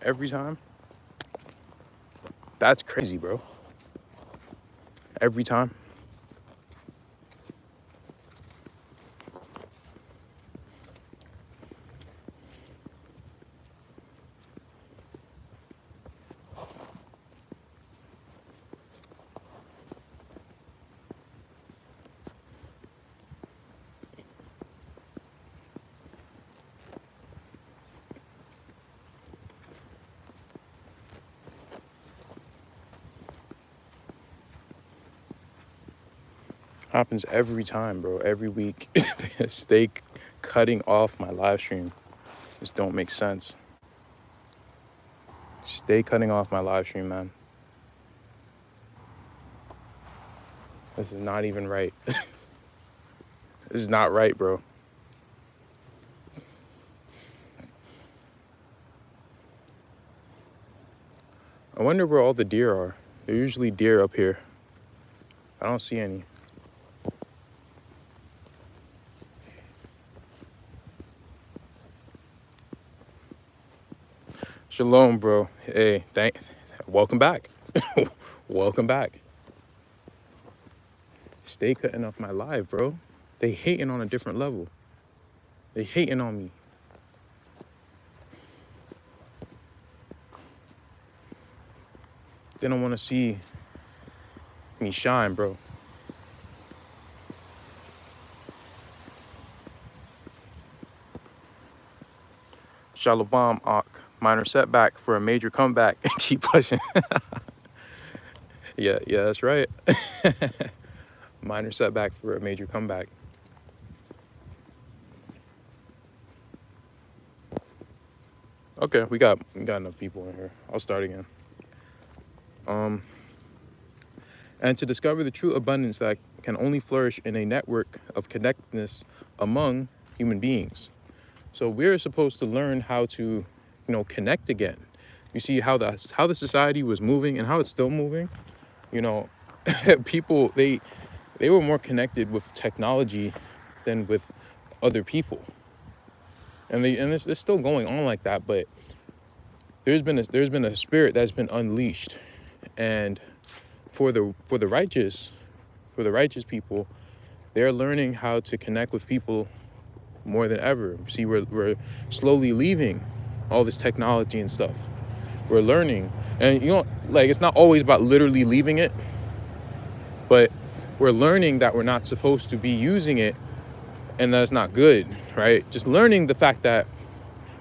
every time. That's crazy, bro. Every time. Happens every time, bro. Every week. Stay cutting off my live stream. Just don't make sense. Stay cutting off my live stream, man. This is not even right. This is not right, bro. I wonder where all the deer are. There are usually deer up here. I don't see any. Shalom, bro. Hey, welcome back. Welcome back. Stay cutting off my live, bro. They hating on a different level. They hating on me. They don't want to see me shine, bro. Shalom, Ak. Minor setback for a major comeback. Keep pushing. Yeah, that's right. Minor setback for a major comeback. Okay, we got enough people in here. I'll start again. And to discover the true abundance that can only flourish in a network of connectedness among human beings. So we're supposed to learn how to, connect again. You see how the society was moving and how it's still moving. People they were more connected with technology than with other people, and it's still going on like that. But there's been a spirit that's been unleashed, and for the righteous people, they're learning how to connect with people more than ever. See, we're slowly leaving all this technology and stuff. We're learning, and it's not always about literally leaving it, but we're learning that we're not supposed to be using it, and that it's not good, right? Just learning the fact that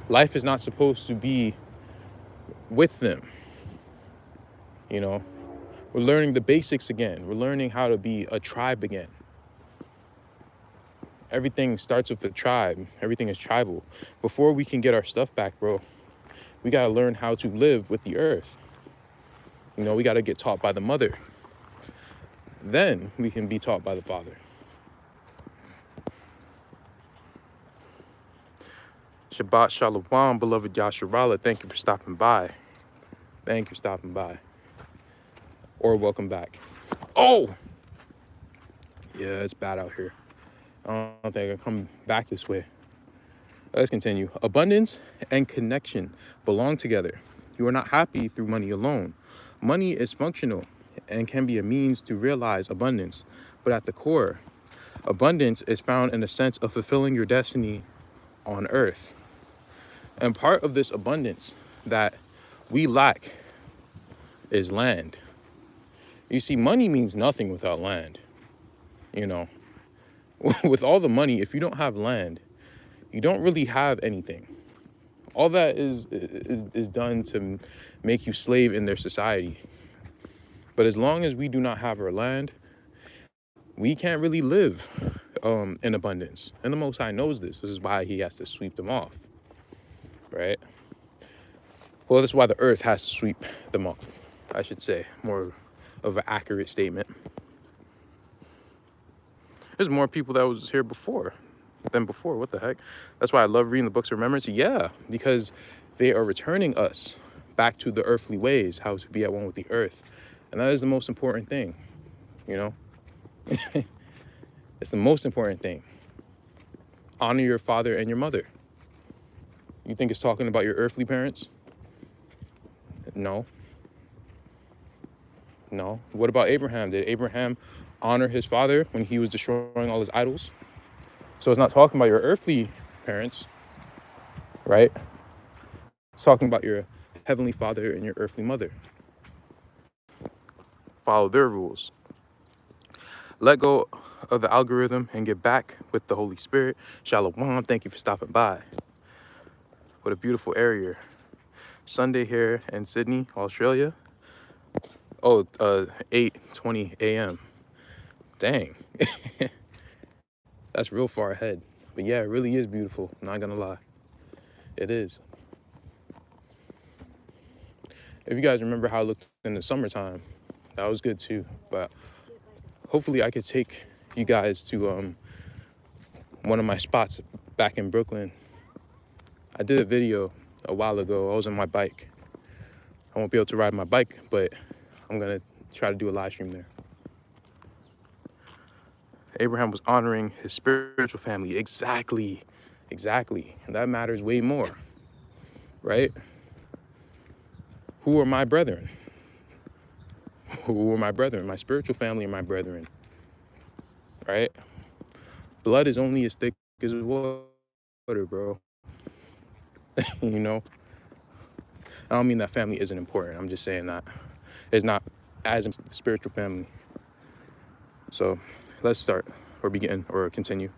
life is not supposed to be with them. We're learning the basics again. We're learning how to be a tribe again. Everything starts with a tribe. Everything is tribal. Before we can get our stuff back, bro, we got to learn how to live with the earth. We got to get taught by the mother. Then we can be taught by the father. Shabbat Shalom, beloved Yasharala. Thank you for stopping by. Thank you for stopping by. Or welcome back. Oh! Yeah, it's bad out here. I don't think I can come back this way. Let's continue. Abundance and connection belong together. You are not happy through money alone. Money is functional and can be a means to realize abundance. But at the core, abundance is found in the sense of fulfilling your destiny on earth. And part of this abundance that we lack is land. You see, money means nothing without land. With all the money, if you don't have land, you don't really have anything. All that is done to make you slave in their society. But as long as we do not have our land, we can't really live in abundance. And the Most High knows this. This is why he has to sweep them off, right? Well, that's why the earth has to sweep them off, I should say. More of an accurate statement. There's more people that was here than before. What the heck? That's why I love reading the books of remembrance. Yeah, because they are returning us back to the earthly ways, how to be at one with the earth. And that is the most important thing, It's the most important thing. Honor your father and your mother. You think it's talking about your earthly parents? No. No. What about Abraham? Did Abraham honor his father when he was destroying all his idols? So it's not talking about your earthly parents, right? It's talking about your heavenly father and your earthly mother. Follow their rules. Let go of the algorithm and get back with the Holy Spirit. Shalom. Thank you for stopping by. What a beautiful area. Sunday here in Sydney, Australia. Oh, 8:20 a.m. Dang. That's real far ahead. But yeah, it really is beautiful. I'm not gonna lie. It is. If you guys remember how it looked in the summertime, that was good too. But hopefully I could take you guys to one of my spots back in Brooklyn. I did a video a while ago. I was on my bike. I won't be able to ride my bike, but I'm gonna try to do a live stream there. Abraham was honoring his spiritual family. Exactly. And that matters way more, right? Who are my brethren? Who are my brethren? My spiritual family and my brethren, right? Blood is only as thick as water, bro. You know? I don't mean that family isn't important. I'm just saying that it's not as important as spiritual family. So let's start or begin or continue.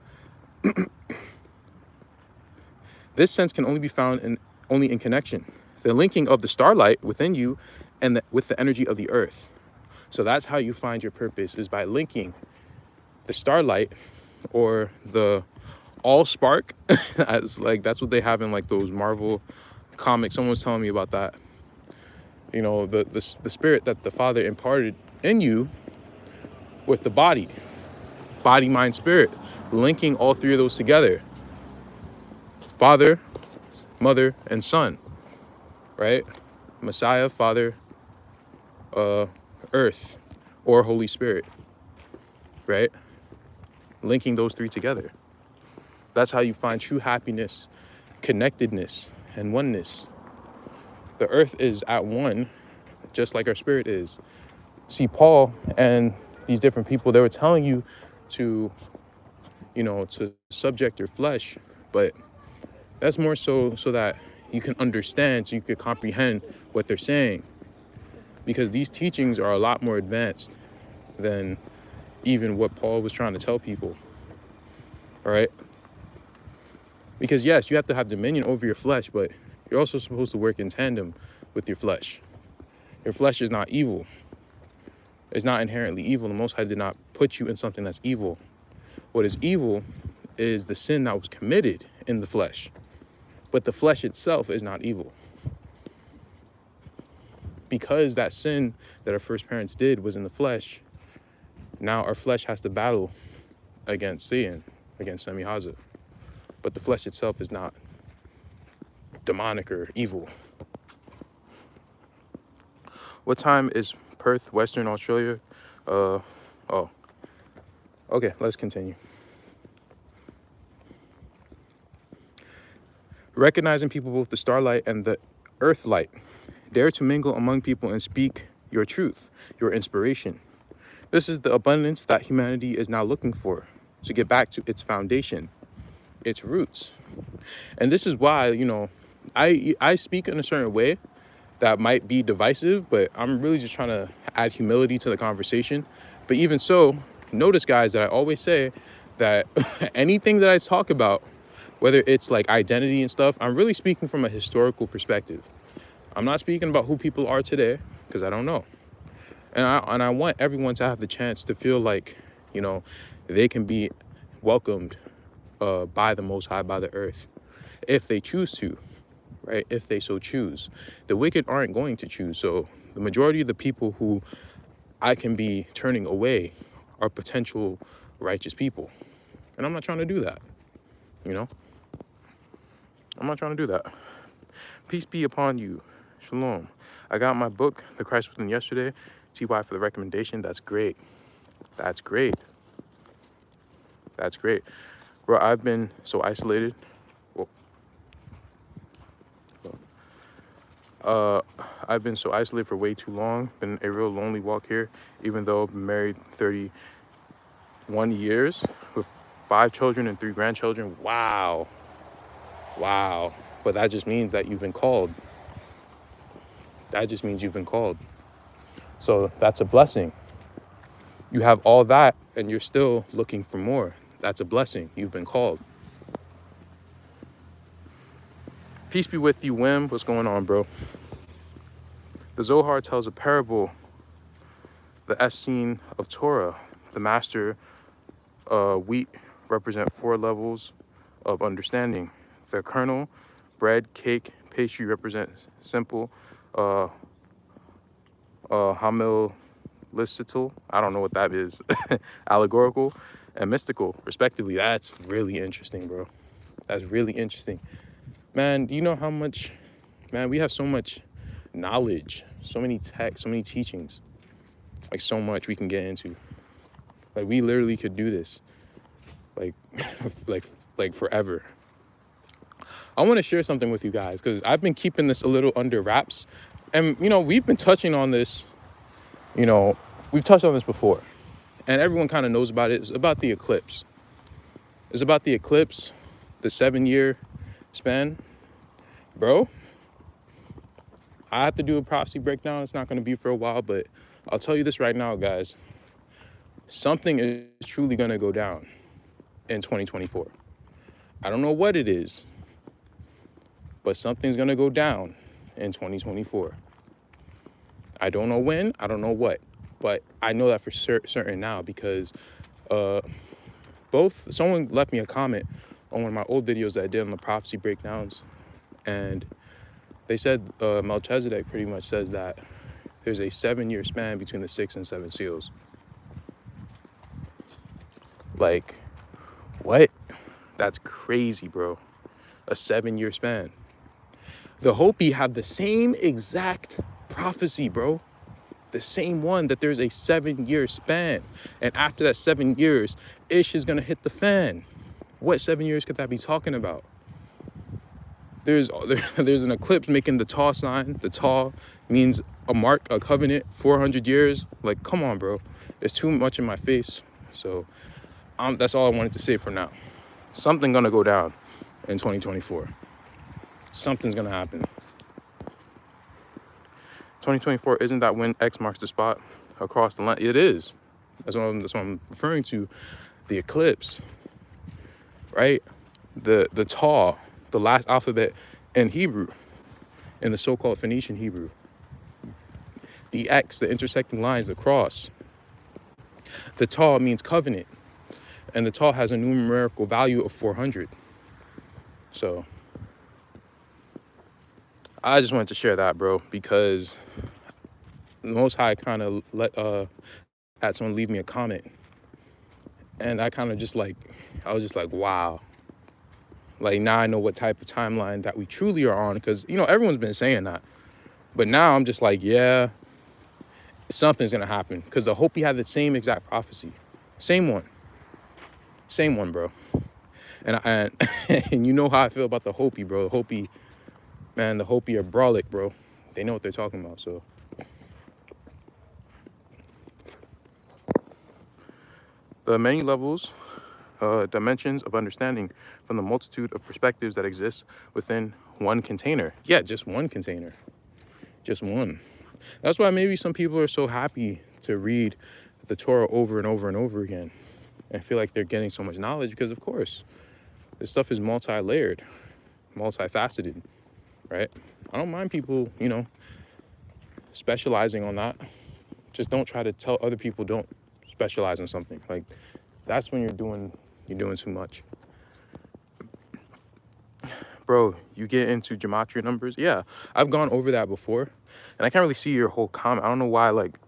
This sense can only be found only in connection. The linking of the starlight within you and with the energy of the earth. So that's how you find your purpose, is by linking the starlight or the all spark. As like that's what they have in like those Marvel comics. Someone was telling me about that. You know, the spirit that the Father imparted in you with the body, mind, spirit, linking all three of those together. Father, Mother, and Son, right? Messiah, Father, Earth, or Holy Spirit, right? Linking those three together. That's how you find true happiness, connectedness, and oneness. The earth is at one, just like our spirit is. See, Paul and these different people, they were telling you to, to subject your flesh, but that's more so that you can understand, so you can comprehend what they're saying. Because these teachings are a lot more advanced than even what Paul was trying to tell people. All right? Because yes, you have to have dominion over your flesh, but you're also supposed to work in tandem with your flesh. Your flesh is not evil. It's not inherently evil. The Most High did not put you in something that's evil. What is evil is the sin that was committed in the flesh. But the flesh itself is not evil. Because that sin that our first parents did was in the flesh, now our flesh has to battle against Satan, against Semihaza. But the flesh itself is not demonic or evil. What time is Perth, Western Australia? Okay, let's continue. Recognizing people both the starlight and the earth light. Dare to mingle among people and speak your truth, your inspiration. This is the abundance that humanity is now looking for, to get back to its foundation, its roots. And this is why, I speak in a certain way that might be divisive, but I'm really just trying to add humility to the conversation. But even so, notice, guys, that I always say that anything that I talk about, whether it's like identity and stuff, I'm really speaking from a historical perspective. I'm not speaking about who people are today, because I don't know. And I want everyone to have the chance to feel like, they can be welcomed by the Most High, by the earth, if they choose to, right? If they so choose. The wicked aren't going to choose. So the majority of the people who I can be turning away are potential righteous people. And I'm not trying to do that, I'm not trying to do that. Peace be upon you. Shalom. I got my book, The Christ Within yesterday. TY for the recommendation. That's great. That's great. That's great. Bro, I've been so isolated. Whoa. I've been so isolated for way too long. Been a real lonely walk here, even though I've been married 31 years with 5 children and 3 grandchildren. Wow. Wow. But that just means that you've been called. That just means you've been called. So that's a blessing. You have all that and you're still looking for more. That's a blessing. You've been called. Peace be with you, Wim. What's going on, bro? The Zohar tells a parable, the Essene of Torah. The master wheat represent 4 levels of understanding. The kernel, bread, cake, pastry represent simple, hamil listital, I don't know what that is, allegorical, and mystical, respectively. That's really interesting, bro. That's really interesting. Man, do you know how much, man, we have so much knowledge, so many texts, so many teachings, like so much we can get into. Like we literally could do this, like, like forever. I want to share something with you guys because I've been keeping this a little under wraps. And, you know, we've been touching on this, you know, we've touched on this before. And everyone kind of knows about it. It's about the eclipse. It's about the eclipse, the 7-year span. Bro, I have to do a prophecy breakdown. It's not going to be for a while, but I'll tell you this right now, guys. Something is truly going to go down in 2024. I don't know what it is, but something's going to go down in 2024. I don't know when, I don't know what, but I know that for certain now because someone left me a comment on one of my old videos that I did on the prophecy breakdowns, and they said Melchizedek pretty much says that there's a 7-year span between the 6 and 7 seals. Like, what? That's crazy, bro. A 7-year span. The Hopi have the same exact prophecy, bro. The same one, that there's a 7-year span. And after that 7 years, Ish is going to hit the fan. What 7 years could that be talking about? There's an eclipse making the Taw sign. The Taw means a mark, a covenant, 400 years. Like, come on, bro. It's too much in my face. So that's all I wanted to say for now. Something going to go down in 2024. Something's going to happen. 2024, isn't that when X marks the spot across the line? It is. That's what I'm referring to. The eclipse, right? The Taw, the last alphabet in Hebrew, in the so-called Phoenician Hebrew. The X, the intersecting lines, the cross. The Taw means covenant, and the Taw has a numerical value of 400. So I just wanted to share that, bro, because the Most High kind of had someone leave me a comment, and I kind of I was just like, wow. Like, now I know what type of timeline that we truly are on, because, you know, everyone's been saying that. But now I'm just like, yeah, something's going to happen, because the Hopi had the same exact prophecy. Same one, bro. And and you know how I feel about the Hopi, bro. The Hopi are brolic, bro. They know what they're talking about, so. The many levels, dimensions of understanding from the multitude of perspectives that exist within one container. Yeah, just one container. Just one. That's why maybe some people are so happy to read the Torah over and over and over again and feel like they're getting so much knowledge, because, of course, this stuff is multi-layered, multifaceted, right? I don't mind people, you know, specializing on that. Just don't try to tell other people don't specialize in something. Like, that's when you're doing too much. Bro, you get into gematria numbers? Yeah, I've gone over that before, and I can't really see your whole comment. I don't know why, like,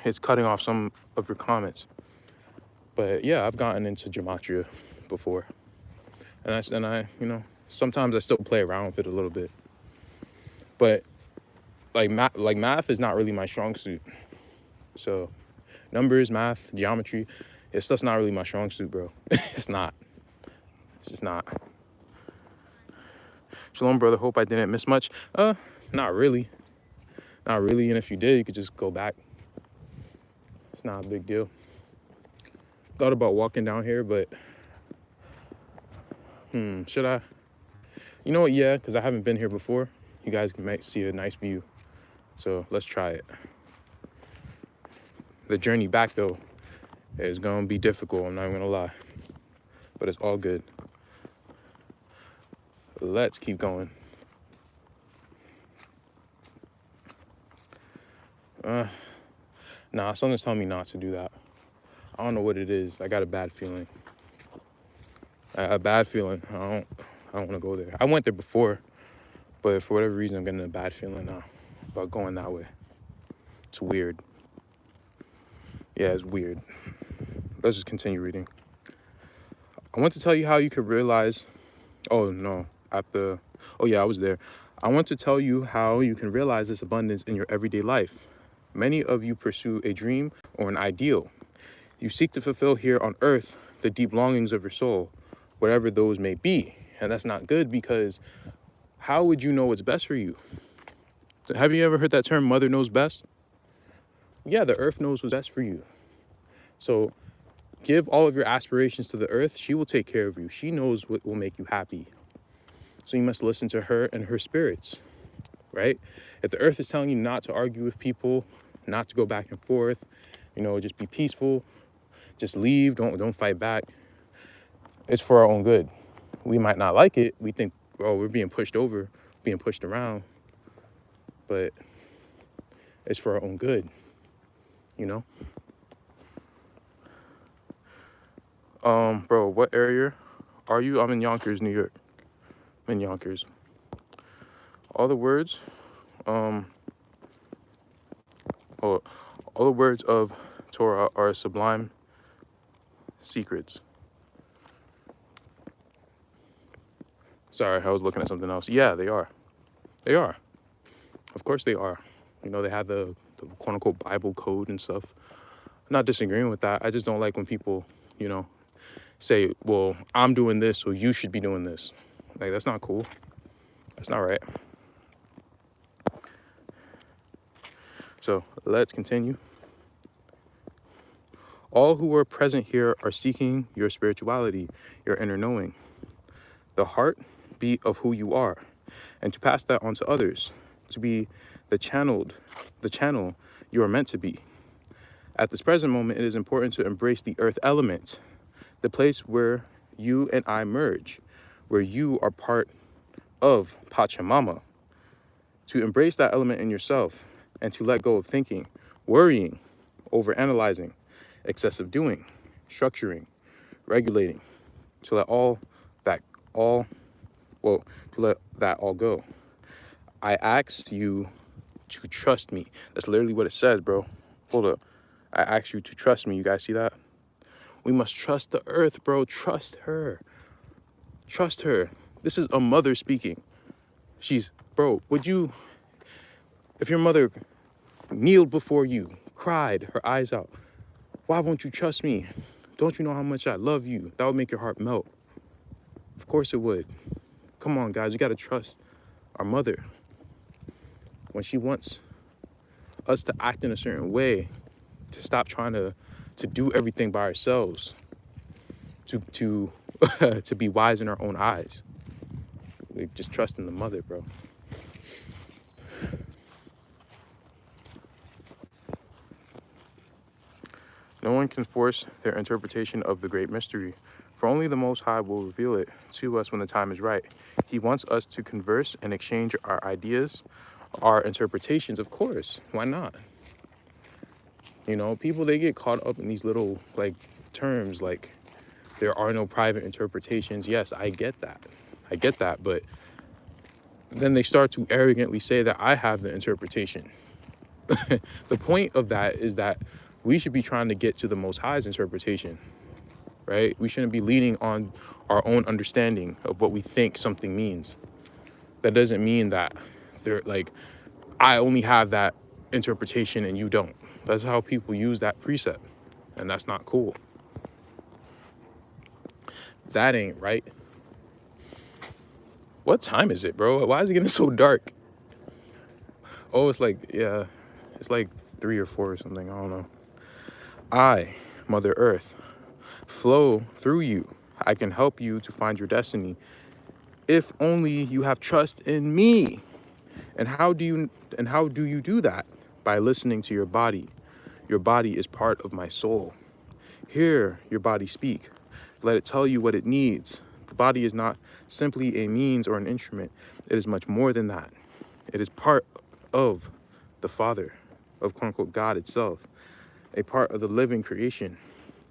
it's cutting off some of your comments. But yeah, I've gotten into gematria before, and I, you know, sometimes I still play around with it a little bit. But math is not really my strong suit. So numbers, math, geometry, this stuff's not really my strong suit, bro. It's not. It's just not. Shalom, brother. Hope I didn't miss much. Not really. Not really, and if you did, you could just go back. It's not a big deal. Thought about walking down here, but should I? You know what? Yeah, because I haven't been here before. You guys might see a nice view. So let's try it. The journey back, though, is going to be difficult. I'm not even going to lie. But it's all good. Let's keep going. Nah, something's telling me not to do that. I don't know what it is. I got a bad feeling. A bad feeling. I don't want to go there. I went there before, but for whatever reason, I'm getting a bad feeling now about going that way. It's weird. Yeah, it's weird. Let's just continue reading. I want to tell you how you could realize. Oh no, oh yeah, I was there. I want to tell you how you can realize this abundance in your everyday life. Many of you pursue a dream or an ideal. You seek to fulfill here on earth the deep longings of your soul, whatever those may be. And that's not good, because how would you know what's best for you? Have you ever heard that term, mother knows best? Yeah, the earth knows what's best for you. So give all of your aspirations to the earth. She will take care of you. She knows what will make you happy. So you must listen to her and her spirits, right? If the earth is telling you not to argue with people, not to go back and forth, just be peaceful, just leave, don't fight back, it's for our own good. We might not like it. We think, oh, we're being pushed over, being pushed around, but it's for our own good, Bro, what area are you? I'm in Yonkers, New York. I'm in Yonkers. All the words, all the words of Torah are sublime secrets. Sorry, I was looking at something else. Yeah, they are. They are. Of course they are. They have the quote unquote Bible code and stuff. I'm not disagreeing with that. I just don't like when people, say, well, I'm doing this, so you should be doing this. Like, that's not cool. That's not right. So let's continue. All who are present here are seeking your spirituality, your inner knowing, the heartbeat of who you are, and to pass that on to others, to be the channel you are meant to be. At this present moment, it is important to embrace the earth element, the place where you and I merge, where you are part of Pachamama. To embrace that element in yourself and to let go of thinking, worrying, overanalyzing, excessive doing, structuring, regulating, to let that all go. I ask you to trust me. That's literally what it says, bro. Hold up. I ask you to trust me. You guys see that? We must trust the earth, bro. Trust her. Trust her. This is a mother speaking. If your mother kneeled before you, cried her eyes out, why won't you trust me? Don't you know how much I love you? That would make your heart melt. Of course it would. Come on, guys. You got to trust our mother. When she wants us to act in a certain way, to stop trying to do everything by ourselves, to to be wise in our own eyes. We just trust in the mother, bro. No one can force their interpretation of the great mystery, for only the Most High will reveal it to us when the time is right. He wants us to converse and exchange our ideas, our interpretations, of course. Why not? People, they get caught up in these little, terms, like, there are no private interpretations. Yes, I get that. But then they start to arrogantly say that I have the interpretation. The point of that is that we should be trying to get to the Most High's interpretation, right? We shouldn't be leaning on our own understanding of what we think something means. That doesn't mean that I only have that interpretation and you don't. That's how people use that precept, and that's not cool. That ain't right. What time is it, bro? Why is it getting so dark? Oh, it's like, yeah, it's like 3 or 4 or something. I don't know. I, Mother Earth, flow through you. I can help you to find your destiny if only you have trust in me. And how do you do that? By listening to your body. Your body is part of my soul. Hear your body speak. Let it tell you what it needs. The body is not simply a means or an instrument. It is much more than that. It is part of the Father, of quote unquote God itself, a part of the living creation.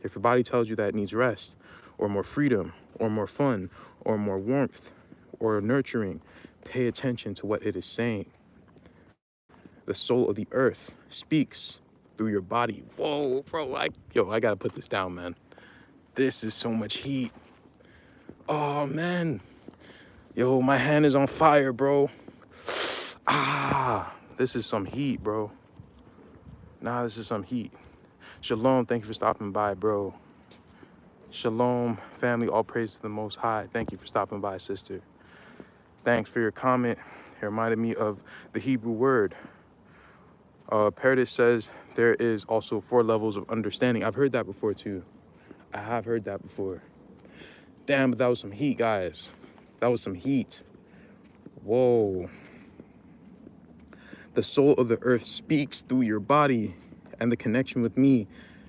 If your body tells you that it needs rest, or more freedom, or more fun, or more warmth, or nurturing, pay attention to what it is saying. The soul of the earth speaks through your body. Whoa, bro, I gotta put this down, man. This is so much heat. Oh, man. Yo, my hand is on fire, bro. This is some heat, bro. This is some heat. Shalom, thank you for stopping by, bro. Shalom, family, all praise to the Most High. Thank you for stopping by, sister. Thanks for your comment. It reminded me of the Hebrew word. Paradis says there is also 4 levels of understanding. I've heard that before, too. I have heard that before. Damn, but that was some heat, guys. That was some heat. Whoa. The soul of the earth speaks through your body, and the connection with me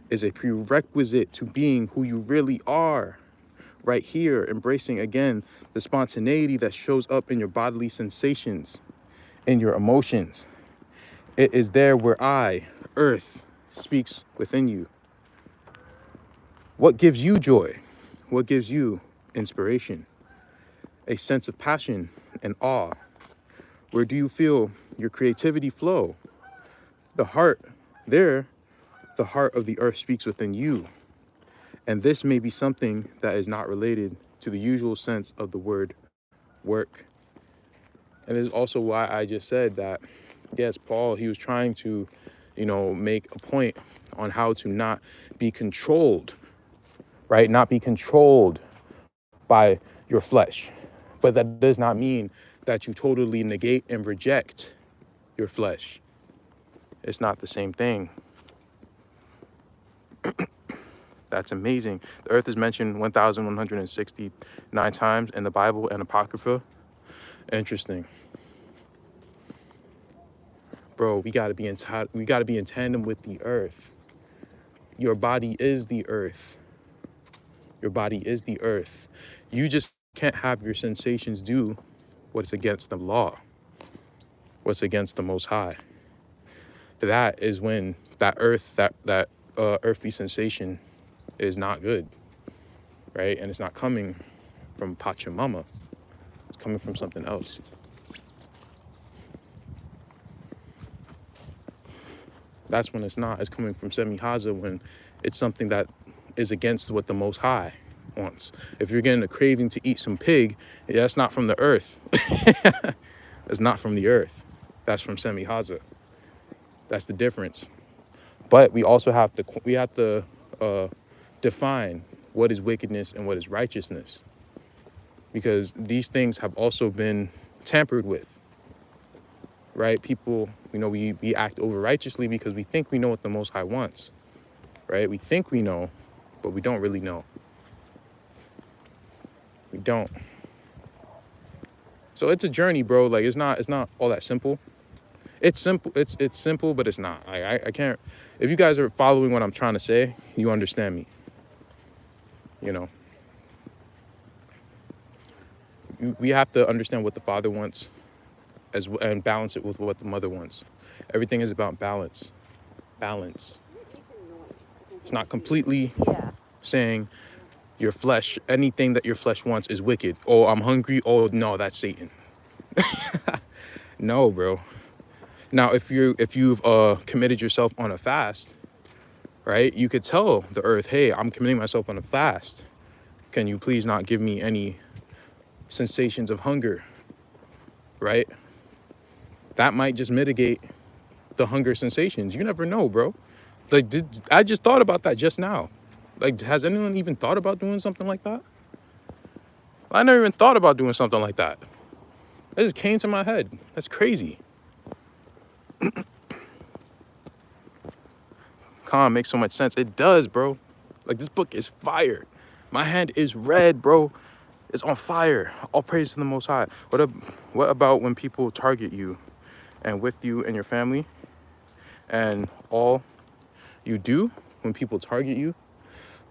is a prerequisite to being who you really are. Right here, embracing again the spontaneity that shows up in your bodily sensations, in your emotions. It is there where I, Earth, speaks within you. What gives you joy? What gives you inspiration? A sense of passion and awe? Where do you feel your creativity flow? The heart of the earth speaks within you. And this may be something that is not related to the usual sense of the word work. And this is also why I just said that, yes, Paul, he was trying to, make a point on how to not be controlled, right? Not be controlled by your flesh. But that does not mean that you totally negate and reject your flesh. It's not the same thing. That's amazing. The earth is mentioned 1,169 times in the Bible and Apocrypha. Interesting. Bro, we gotta be in tandem with the earth. Your body is the earth. Your body is the earth. You just can't have your sensations do what's against the law, what's against the Most High. That is when that earthly sensation is not good, right? And it's not coming from Pachamama. It's coming from something else. That's when it's not. It's coming from Semihaza when it's something that is against what the Most High wants. If you're getting a craving to eat some pig, that's not from the earth. It's not from the earth. That's from Semihaza. That's the difference. But we also have to define what is wickedness and what is righteousness, because these things have also been tampered with, right? People, we act over righteously because we think we know what the Most High wants, right? We think we know, but we don't really know. We don't. So it's a journey, bro. Like it's not all that simple. It's simple. It's simple, but it's not. I can't. If you guys are following what I'm trying to say, you understand me. We have to understand what the Father wants, and balance it with what the Mother wants. Everything is about balance. Balance. It's not completely saying your flesh, anything that your flesh wants is wicked. Oh, I'm hungry. Oh, no, that's Satan. No, bro. Now, if you've committed yourself on a fast, right, you could tell the earth, hey, I'm committing myself on a fast. Can you please not give me any sensations of hunger, right? That might just mitigate the hunger sensations. You never know, bro. Like, I just thought about that just now. Like, has anyone even thought about doing something like that? I never even thought about doing something like that. It just came to my head. That's crazy. Khan makes so much sense. It does, bro. Like, this book is fire. My hand is red, bro. It's on fire. All praise to the Most High. What about when people target you and with you and your family, and all you do when people target you?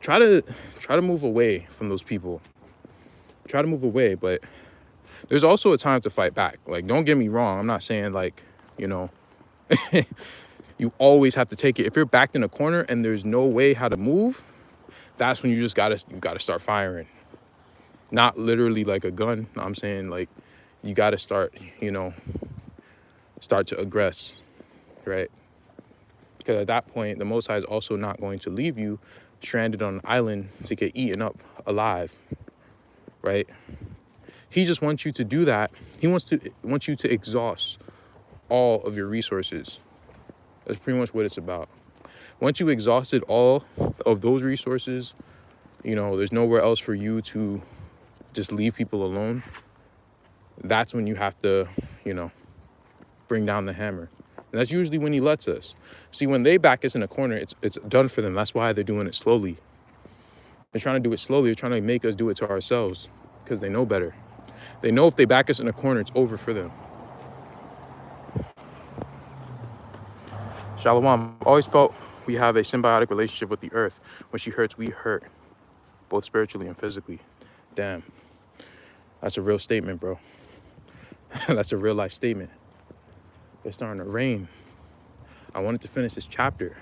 Try to move away from those people. Try to move away, but there's also a time to fight back. Like, don't get me wrong. I'm not saying, like, you know, you always have to take it. If you're backed in a corner and there's no way how to move, that's when you gotta start firing. Not literally like a gun. No, I'm saying, like, you gotta start, you know, start to aggress, right? Because at that point, the Most High is also not going to leave you stranded on an island to get eaten up alive, right? He just wants you to do that. He wants you to exhaust all of your resources. That's pretty much what it's about. Once you exhausted all of those resources, you know, there's nowhere else for you to just leave people alone. That's when you have to, you know, bring down the hammer. And that's usually when he lets us. See, when they back us in a corner, it's done for them. That's why they're doing it slowly. They're trying to do it slowly. They're trying to make us do it to ourselves because they know better. They know if they back us in a corner, it's over for them. Shalom. I've always felt we have a symbiotic relationship with the earth. When she hurts, we hurt, both spiritually and physically. Damn. That's a real statement, bro. That's a real life statement. It's starting to rain. I wanted to finish this chapter,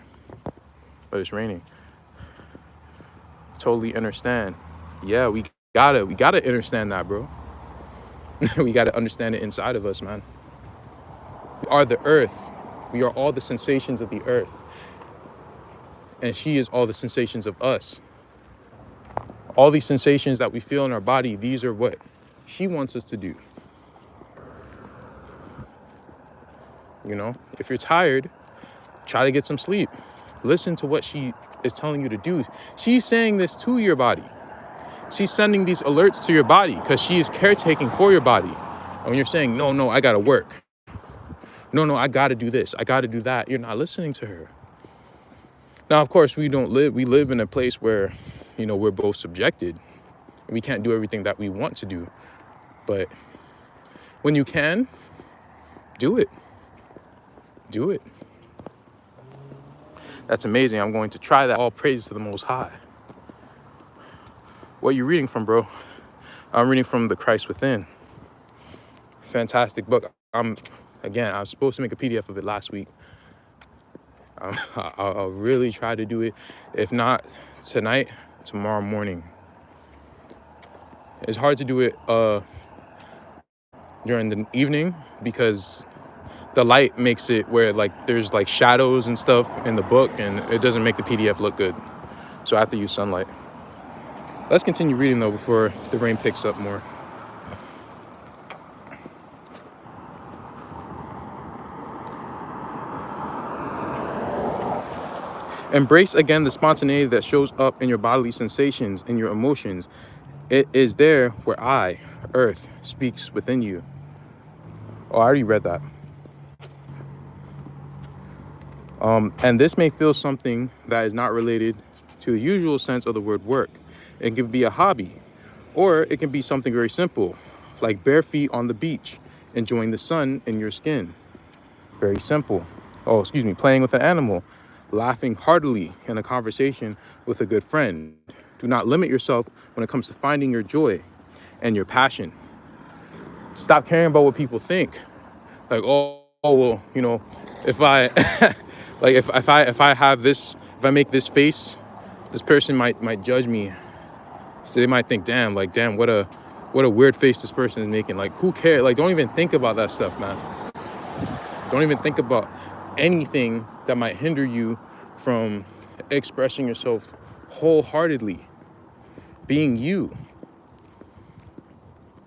but it's raining. Totally understand. Yeah, we gotta understand that, bro. We gotta understand it inside of us, man. We are the earth. We are all the sensations of the earth. And she is all the sensations of us. All these sensations that we feel in our body, these are what she wants us to do. You know, if you're tired, try to get some sleep. Listen to what she is telling you to do. She's saying this to your body. She's sending these alerts to your body because she is caretaking for your body. And when you're saying, no, I gotta work. No, I gotta do this. I gotta do that. You're not listening to her. Now, of course, we live in a place where, you know, we're both subjected. We can't do everything that we want to do. But when you can, do it. Do it. That's amazing. I'm going to try that. All praise to the Most High. What are you reading from, bro? I'm reading from The Christ Within. Fantastic book. I was supposed to make a PDF of it last week. I'll really try to do it. If not tonight, tomorrow morning. It's hard to do it during the evening because the light makes it where, like, there's like shadows and stuff in the book, and it doesn't make the PDF look good. So I have to use sunlight. Let's continue reading though before the rain picks up more. Embrace again the spontaneity that shows up in your bodily sensations and your emotions. It is there where I, Earth, speaks within you. Oh, I already read that. And this may feel something that is not related to the usual sense of the word work. It can be a hobby, or it can be something very simple, like bare feet on the beach, enjoying the sun in your skin. Very simple. Playing with an animal, laughing heartily in a conversation with a good friend. Do not limit yourself when it comes to finding your joy and your passion. Stop caring about what people think. Like, well, you know, if I like if I have this, if I make this face, this person might judge me. So they might think, damn, what a weird face this person is making. Like, who cares? Like, don't even think about that stuff, man. Don't even think about anything that might hinder you from expressing yourself wholeheartedly, being you,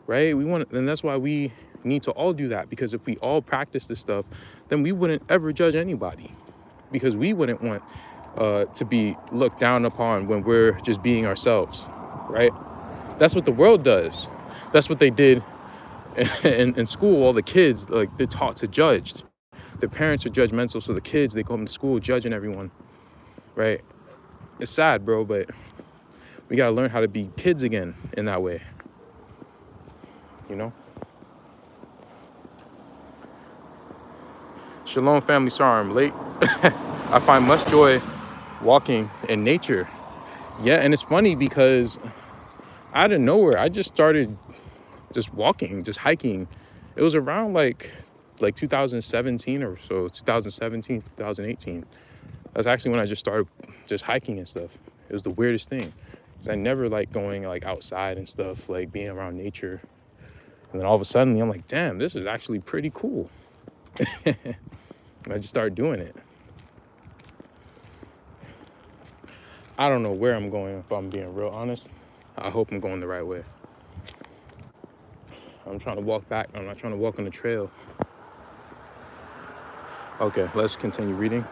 right? And that's why we need to all do that, because if we all practice this stuff, then we wouldn't ever judge anybody, because we wouldn't want to be looked down upon when we're just being ourselves, right? That's what the world does. That's what they did in school. All the kids, like, they're taught to judge. the parents are judgmental, so the kids, they come to school judging everyone, right? It's sad, bro, but we gotta learn how to be kids again in that way, you know? Shalom, family. Sorry I'm late. I find much joy walking in nature. Yeah, and it's funny because out of nowhere, I just started just walking, just hiking. It was around like 2017 or so, 2017, 2018. That's actually when I just started just hiking and stuff. It was the weirdest thing because I never like going like outside and stuff, like being around nature. And then all of a sudden, I'm like, damn, this is actually pretty cool. And I just started doing it. I don't know where I'm going, if I'm being real honest. I hope I'm going the right way. I'm trying to walk back. I'm not trying to walk on the trail. Okay, let's continue reading.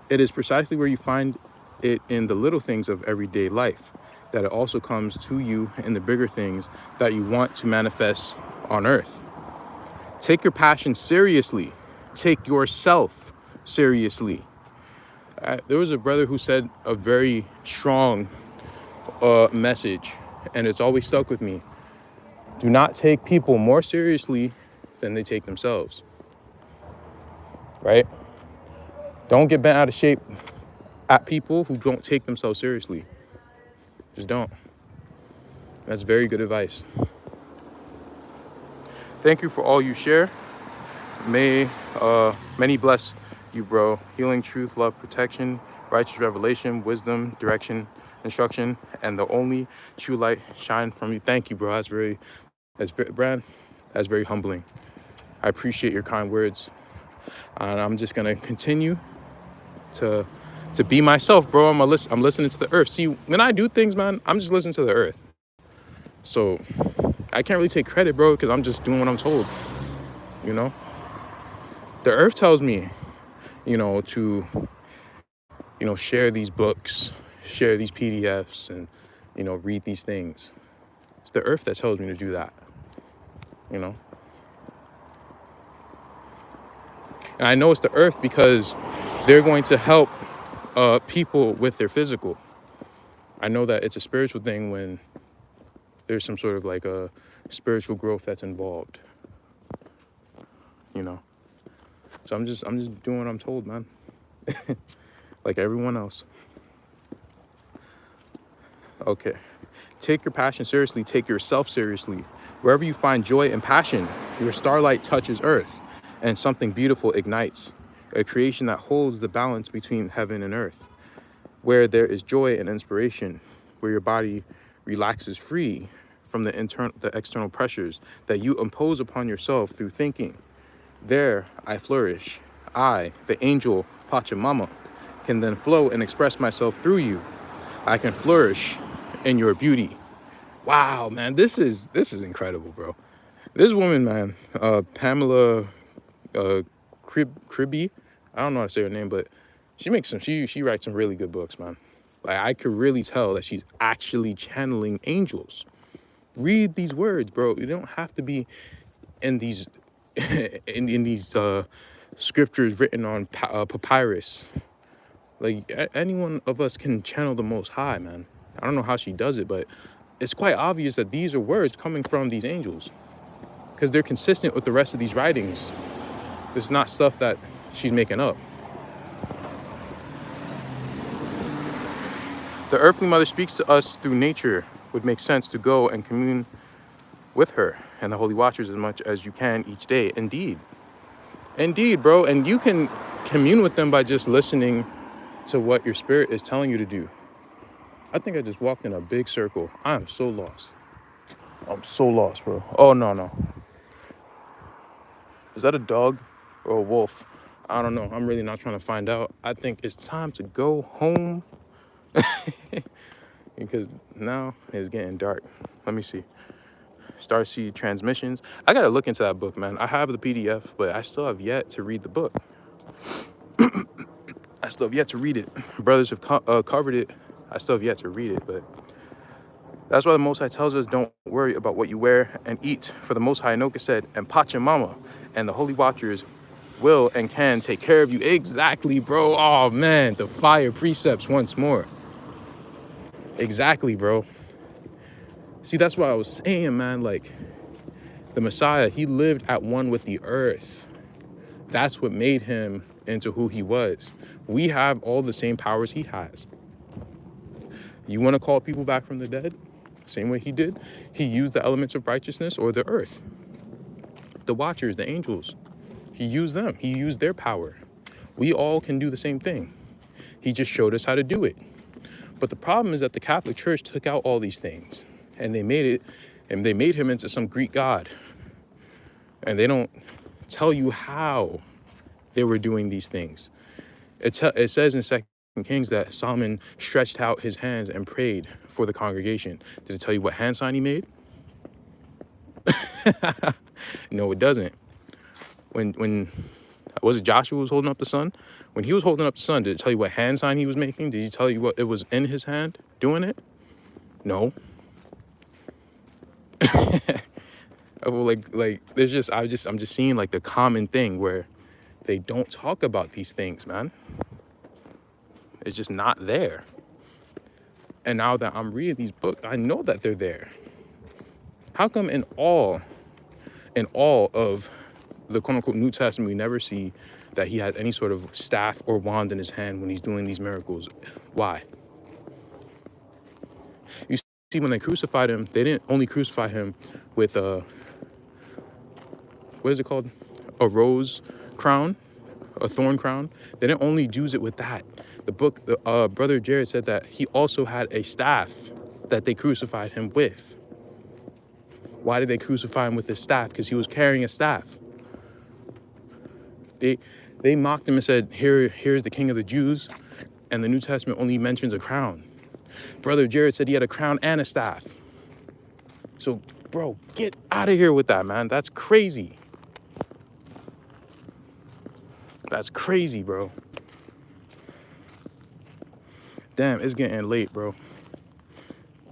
It is precisely where you find it in the little things of everyday life that it also comes to you in the bigger things that you want to manifest on earth. Take your passion seriously. Take yourself seriously. There was a brother who said a very strong message, and it's always stuck with me. Do not take people more seriously than they take themselves. Right? Don't get bent out of shape at people who don't take themselves seriously. Just don't. That's very good advice. Thank you for all you share. May many bless you, bro. Healing, truth, love, protection, righteous revelation, wisdom, direction, instruction, and the only true light shine from you. Thank you, bro. Brad, that's very humbling. I appreciate your kind words. And I'm just gonna continue to be myself, bro. I'm listening to the earth. See, when I do things, man, I'm just listening to the earth. So I can't really take credit, bro, because I'm just doing what I'm told, you know? The earth tells me, to, share these books, share these PDFs, and, read these things. It's the earth that tells me to do that, And I know it's the earth because they're going to help people with their physical. I know that it's a spiritual thing when there's some sort of like a spiritual growth that's involved, So I'm just doing what I'm told, man. Like everyone else. Okay. Take your passion seriously. Take yourself seriously. Wherever you find joy and passion, your starlight touches earth and something beautiful ignites. A creation that holds the balance between heaven and earth. Where there is joy and inspiration, where your body relaxes free from the external pressures that you impose upon yourself through thinking. There I flourish. I, the angel Pachamama, can then flow and express myself through you. I can flourish in your beauty. Wow, man, this is incredible, bro. This woman, man, Pamela Cribby, I don't know how to say her name, but she writes some really good books, man. Like I could really tell that she's actually channeling angels. Read these words, bro. You don't have to be in these in these scriptures written on papyrus. Like any one of us can channel the Most High, man. I don't know how she does it, but it's quite obvious that these are words coming from these angels because they're consistent with the rest of these writings. This is not stuff that she's making up. The earthly mother speaks to us through nature. Would make sense to go and commune with her and the holy watchers as much as you can each day. Indeed, bro. And you can commune with them by just listening to what your spirit is telling you to do. I think I just walked in a big circle. I am so lost. I'm so lost, bro. Oh, no. Is that a dog or a wolf? I don't know. I'm really not trying to find out. I think it's time to go home because now it's getting dark. Let me see. Starseed Transmissions. I gotta look into that book, man. I have the PDF, but I still have yet to read the book. I still have yet to read it. Brothers have covered it. I still have yet to read it, but That's why the Most High tells us, don't worry about what you wear and eat. For the Most High, Anoka said, and Pachamama and the Holy Watchers will and can take care of you. Exactly, bro. Oh, man, the fire precepts once more. Exactly, bro. See, that's what I was saying, man. Like, the Messiah, he lived at one with the earth. That's what made him into who he was. We have all the same powers he has. You want to call people back from the dead? Same way he did. He used the elements of righteousness or the earth. The watchers, the angels. He used them. He used their power. We all can do the same thing. He just showed us how to do it. But the problem is that the Catholic Church took out all these things and they made him into some Greek god. And they don't tell you how they were doing these things. It says in 2 Kings that Solomon stretched out his hands and prayed for the congregation. Did it tell you what hand sign he made? No, it doesn't. When was it Joshua was holding up the sun? When he was holding up the sun, did it tell you what hand sign he was making? Did he tell you what it was in his hand doing it? No. like there's just I'm just seeing like the common thing where they don't talk about these things, man. It's just not there. And now that I'm reading these books, I know that they're there. How come in all of the quote-unquote New Testament, we never see that he had any sort of staff or wand in his hand when he's doing these miracles? Why? You see, when they crucified him, they didn't only crucify him with what is it called? A rose crown, a thorn crown. They didn't only use it with that. The book, Brother Jared said that he also had a staff that they crucified him with. Why did they crucify him with his staff? Because he was carrying a staff. They mocked him and said, here's the King of the Jews, and the New Testament only mentions a crown. Brother Jared said he had a crown and a staff. So, bro, get out of here with that, man. That's crazy. That's crazy, bro. Damn, it's getting late, bro.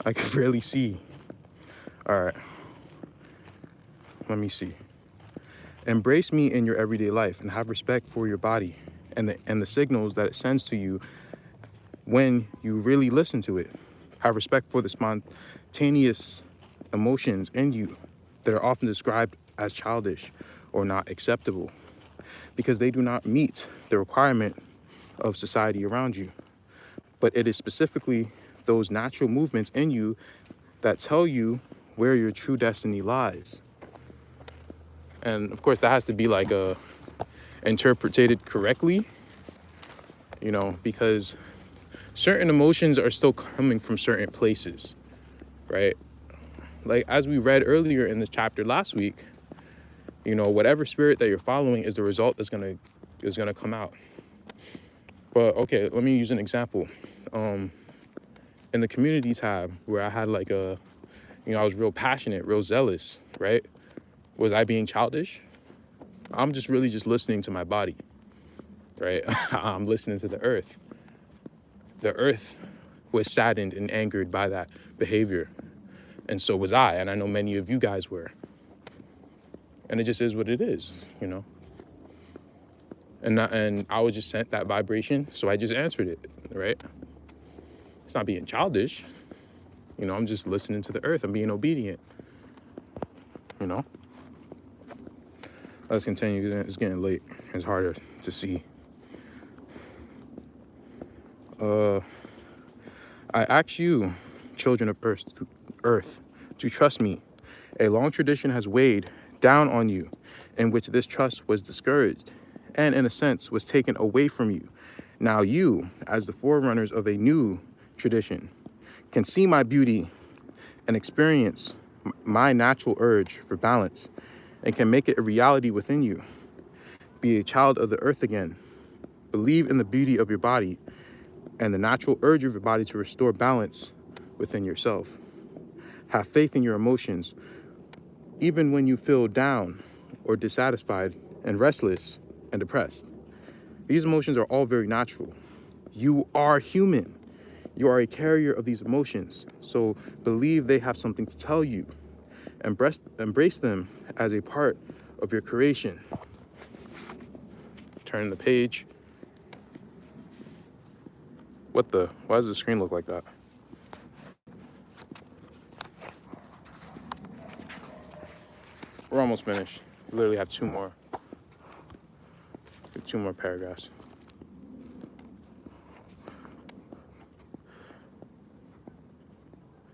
I can barely see. All right. Let me see. Embrace me in your everyday life and have respect for your body and the signals that it sends to you when you really listen to it. Have respect for the spontaneous emotions in you that are often described as childish or not acceptable because they do not meet the requirement of society around you. But it is specifically those natural movements in you that tell you where your true destiny lies. And of course, that has to be like interpreted correctly, you know, because certain emotions are still coming from certain places, right? Like as we read earlier in this chapter last week, you know, whatever spirit that you're following is the result that's gonna come out. But okay, let me use an example. In the community tab where I had like I was real passionate, real zealous, right? Was I being childish? I'm just really just listening to my body, right? I'm listening to the earth. The earth was saddened and angered by that behavior. And so was I. And I know many of you guys were. And it just is what it is, you know? And I was just sent that vibration. So I just answered it, right? It's not being childish. You know, I'm just listening to the earth. I'm being obedient, you know? Let's continue. It's getting late. It's harder to see. I ask you, children of earth, to trust me. A long tradition has weighed down on you, in which this trust was discouraged, and in a sense was taken away from you. Now you, as the forerunners of a new tradition, can see my beauty and experience my natural urge for balance, and can make it a reality within you. Be a child of the earth again. Believe in the beauty of your body and the natural urge of your body to restore balance within yourself. Have faith in your emotions, even when you feel down or dissatisfied and restless and depressed. These emotions are all very natural. You are human. You are a carrier of these emotions, so believe they have something to tell you. Embrace them as a part of your creation. Turn the page. Why does the screen look like that? We're almost finished. We literally have two more paragraphs.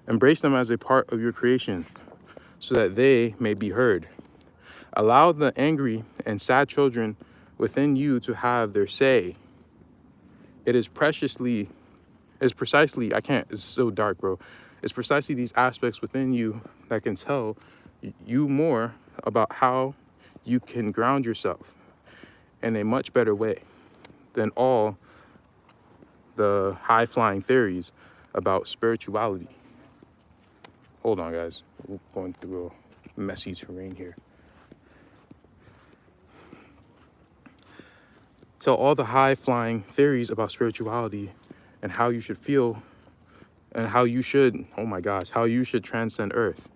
Embrace them as a part of your creation so that they may be heard. Allow the angry and sad children within you to have their say. It's precisely, it's so dark, bro. It's precisely these aspects within you that can tell you more about how you can ground yourself in a much better way than all the high-flying theories about spirituality. Hold on, guys. We're going through a messy terrain here. So all the high-flying theories about spirituality and how you should feel and how you should, how you should transcend Earth.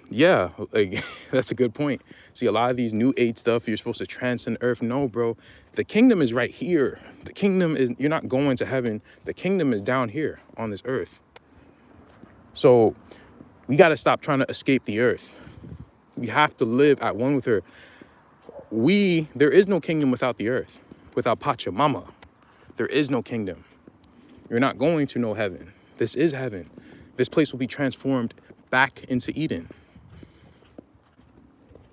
Yeah, like that's a good point. See, a lot of these new age stuff, you're supposed to transcend Earth. No, bro, the kingdom is right here. The kingdom is, you're not going to heaven. The kingdom is down here on this earth. So we got to stop trying to escape the earth. We have to live at one with her. There is no kingdom without the earth, without Pachamama. There is no kingdom. You're not going to know heaven. This is heaven. This place will be transformed back into Eden.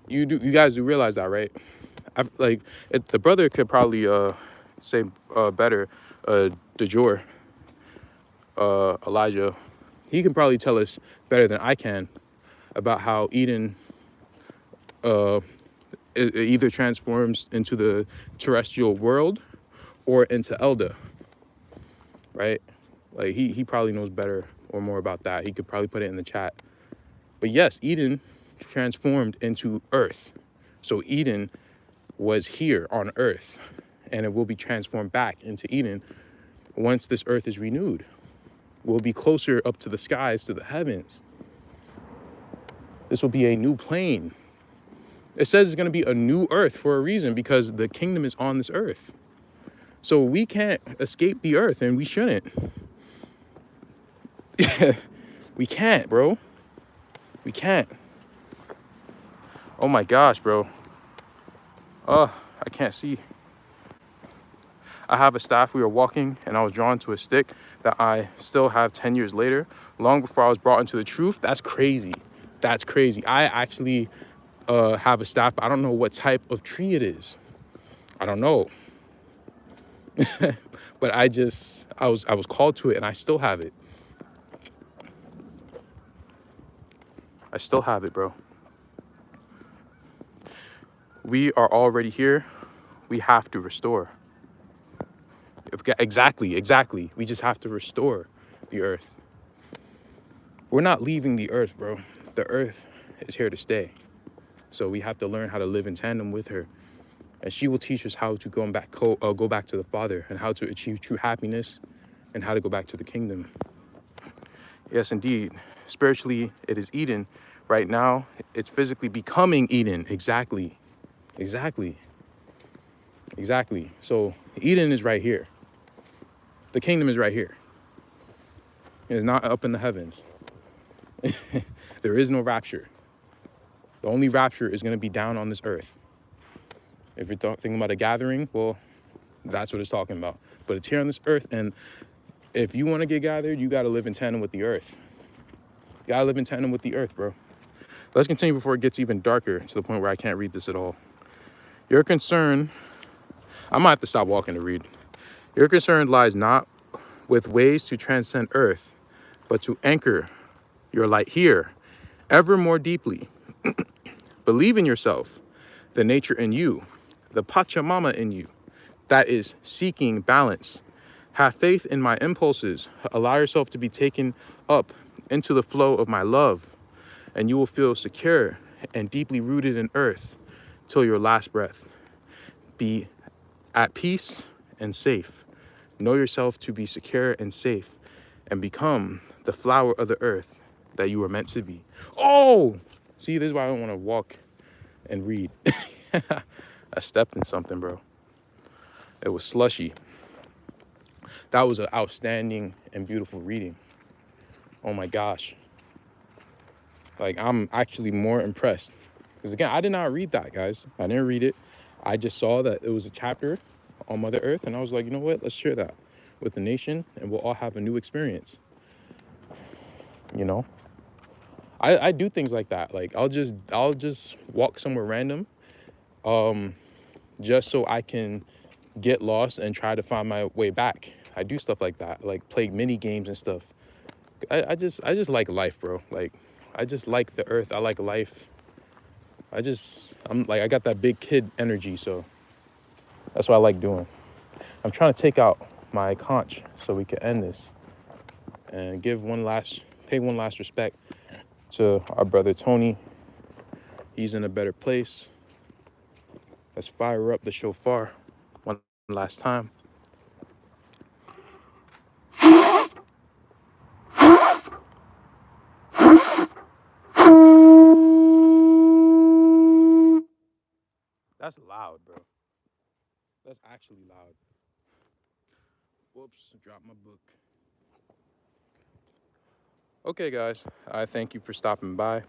You guys do realize that, right? The brother could probably say better, DeJour, Elijah. He can probably tell us better than I can about how Eden it either transforms into the terrestrial world or into Elda, right? Like he probably knows better or more about that. He could probably put it in the chat. But yes, Eden transformed into Earth. So Eden was here on Earth, and it will be transformed back into Eden once this Earth is renewed. We'll be closer up to the skies, to the heavens. This will be a new plane. It says it's going to be a new Earth for a reason, because the kingdom is on this Earth. So we can't escape the Earth, and we shouldn't. We can't, bro. We can't. Oh my gosh, bro. I can't see. I have a staff. We were walking and I was drawn to a stick that I still have 10 years later, long before I was brought into the truth. That's crazy. That's crazy. I actually have a staff, but I don't know what type of tree it is. I don't know. But I was called to it, and I still have it. I still have it, bro. We are already here. We have to restore. Exactly. We just have to restore the earth. We're not leaving the earth, bro. The earth is here to stay. So we have to learn how to live in tandem with her. And she will teach us how to go back to the Father, and how to achieve true happiness, and how to go back to the kingdom. Yes, indeed. Spiritually, it is Eden. Right now, it's physically becoming Eden. Exactly. So Eden is right here. The kingdom is right here. It is not up in the heavens. There is no rapture. The only rapture is going to be down on this earth. If you're thinking about a gathering, well, that's what it's talking about. But it's here on this earth, and if you want to get gathered, you got to live in tandem with the earth. You got to live in tandem with the earth, bro. Let's continue before it gets even darker to the point where I can't read this at all. Your concern, I might have to stop walking to read. Your concern lies not with ways to transcend earth, but to anchor your light here ever more deeply. Believe in yourself, the nature in you, the Pachamama in you, that is seeking balance. Have faith in my impulses. Allow yourself to be taken up into the flow of my love, and you will feel secure and deeply rooted in earth till your last breath. Be at peace and safe, Know yourself to be secure and safe, and become the flower of the earth that you were meant to be. Oh, see, this is why I don't want to walk and read. I stepped in something, bro. It was slushy. That was an outstanding and beautiful reading. Oh my gosh. Like, I'm actually more impressed. Because again, I did not read that, guys. I didn't read it. I just saw that it was a chapter on Mother Earth, and I was like, you know what? Let's share that with the nation, and we'll all have a new experience. You know? I do things like that. Like, I'll just walk somewhere random, just so I can get lost and try to find my way back. I do stuff like that, like play mini games and stuff. I just like life, bro. Like, I just like the earth. I like life. I got that big kid energy, so that's what I like doing. I'm trying to take out my conch so we can end this and pay one last respect to our brother Tony. He's in a better place. Let's fire up the shofar one last time. That's loud, bro. That's actually loud. Whoops, dropped my book. Okay, guys, I thank you for stopping by.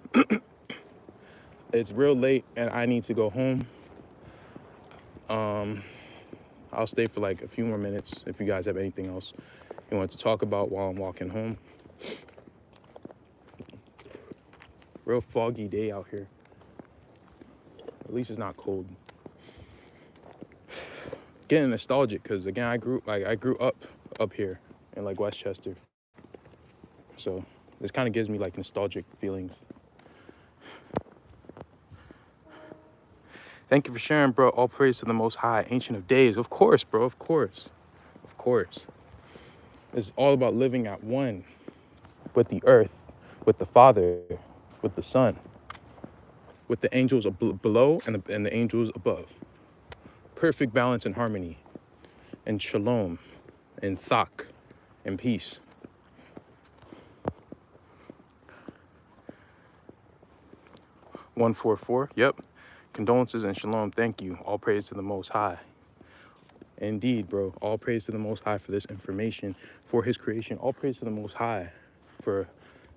It's real late and I need to go home. I'll stay for like a few more minutes if you guys have anything else you want to talk about while I'm walking home. Real foggy day out here. At least it's not cold. Getting nostalgic because again, I grew up here in like Westchester. So this kind of gives me like nostalgic feelings. Thank you for sharing, bro. All praise to the Most High, Ancient of Days. Of course, bro. Of course. Of course. It's all about living at one with the earth, with the Father, with the Son, with the angels below and the angels above. Perfect balance and harmony, and shalom, and thak, and peace. $144, yep. Condolences and shalom, thank you. All praise to the Most High. Indeed, bro. All praise to the Most High for this information, for his creation. All praise to the Most High for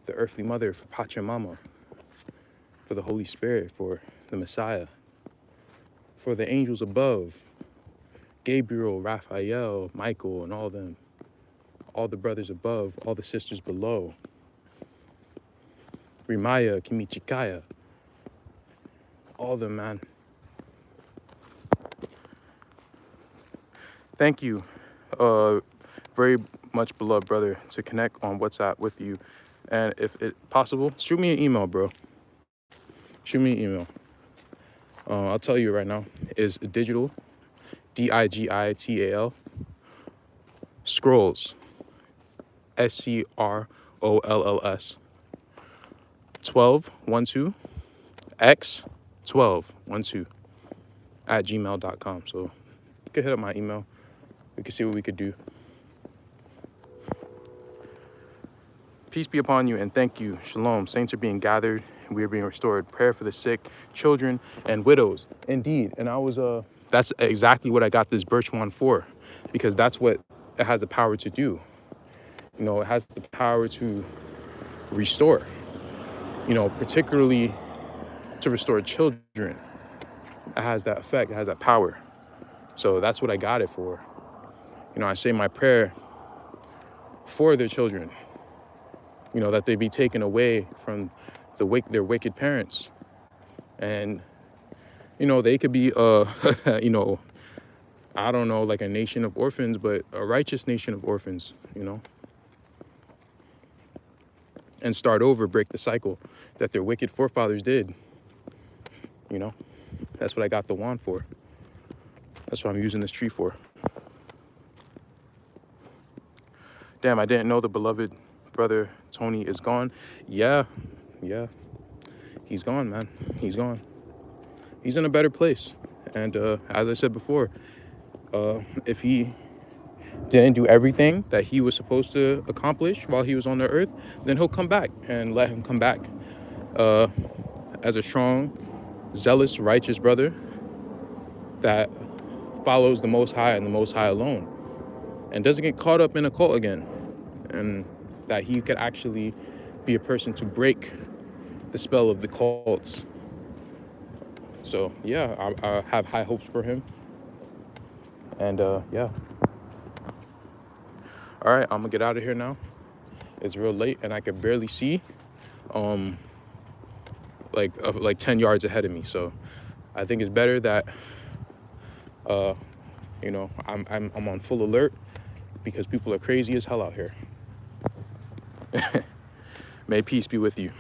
the earthly mother, for Pachamama, for the Holy Spirit, for the Messiah, for the angels above, Gabriel, Raphael, Michael, and all them, all the brothers above, all the sisters below, Rimaya, Kimichikaya, all of them, man. Thank you, very much beloved brother, to connect on WhatsApp with you. And if it possible, shoot me an email, bro. Shoot me an email. I'll tell you right now, is digital, Digital, scrolls, SCROLLS, 1212, X1212 at gmail.com. So you can hit up my email. We can see what we could do. Peace be upon you and thank you. Shalom. Saints are being gathered and we are being restored. Prayer for the sick, children, and widows. Indeed. And that's exactly what I got this birch wand for, because that's what it has the power to do. You know, it has the power to restore, you know, particularly to restore children. It has that effect, it has that power. So that's what I got it for. You know, I say my prayer for their children, you know, that they be taken away from their wicked parents. And, you know, they could be, you know, I don't know, like a nation of orphans, but a righteous nation of orphans, you know, and start over, break the cycle that their wicked forefathers did. You know, that's what I got the wand for. That's what I'm using this tree for. Damn, I didn't know the beloved brother Tony is gone. Yeah. He's gone, man. He's gone. He's in a better place. And as I said before, if he didn't do everything that he was supposed to accomplish while he was on the earth, then he'll come back, and let him come back as a strong, zealous, righteous brother that follows the Most High and the Most High alone, and doesn't get caught up in a cult again, and that he could actually be a person to break the spell of the cults. So yeah, I have high hopes for him. And yeah. All right, I'm gonna get out of here now. It's real late and I can barely see like 10 yards ahead of me. So I think it's better that you know, I'm on full alert, because people are crazy as hell out here. May peace be with you.